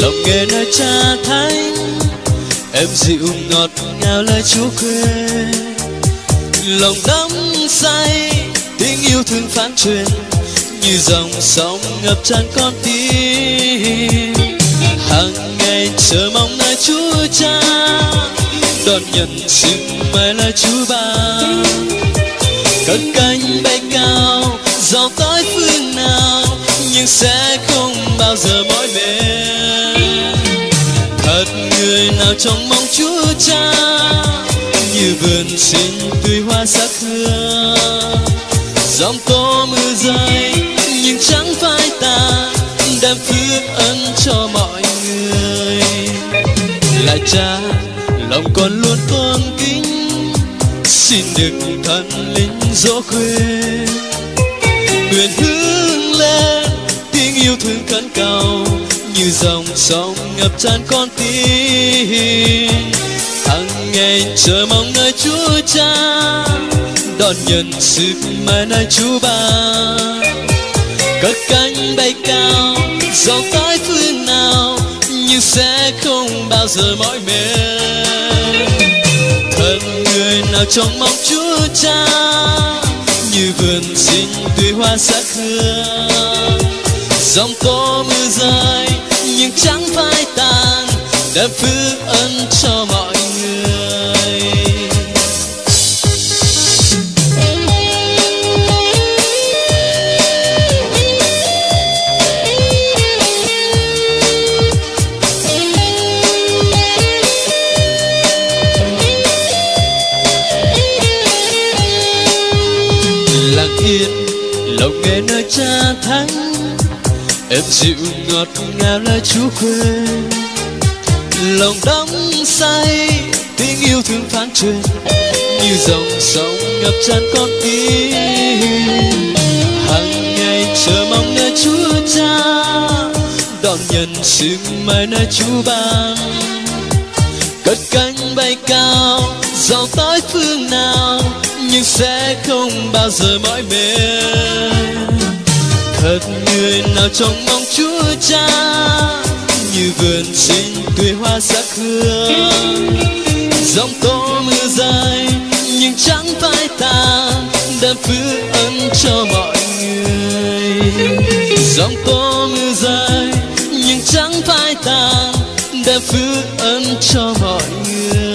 lòng nghe nơi cha thánh, em dịu ngọt ngào lời Chúa quê. Lòng đắm say tiếng yêu thương phán truyền, như dòng sông ngập tràn con tim. Hàng ngày chờ mong nơi Chúa Cha, đón nhận sự mời lời Chúa ban. Cất cánh bay cao dòng tới phương nào, nhưng sẽ không bao giờ mỏi mệt. Thật người nào trông mong Chúa Cha, như vườn xinh tươi hoa sắc hương. Giông tố mưa rơi nhưng chẳng phai tàn, đem phước ân cho mọi người. Là Cha lòng con luôn tôn kính, xin được thần linh dỗ khuê. Nguyện hướng lên tiếng yêu thương khấn cầu, như dòng sông ngập tràn con tim. Hằng ngày chờ mong nơi Chúa Cha, đón nhận sức mời nơi Chúa ban. Cất cánh bay cao dòng tới phương nào, nhưng sẽ không bao giờ mỏi mệt. Thật người nào trông mong Chúa Cha, như vườn xinh tươi hoa sắc hương. Giông tố mưa rơi nhưng chẳng phai tàn, đem phước ân cho mọi người. Lặng yên lòng nghe nơi Cha thánh, em dịu ngọt ngào lời Chúa quê. Lòng đắm say tiếng yêu thương phán truyền, như dòng sông ngập tràn con tim. Hàng ngày chờ mong nơi Chúa Cha, đón nhận sự mời nơi Chúa ban. Cất cánh bay cao dòng tới phương nào, nhưng sẽ không bao giờ mỏi mệt. Thật người nào trông mong Chúa Cha, như vườn xinh tươi hoa sắc hương. Giông tố mưa rơi nhưng chẳng phai tàn, đem phước ân cho mọi người. Giông tố mưa rơi nhưng chẳng phai tàn, đem phước ân cho mọi người.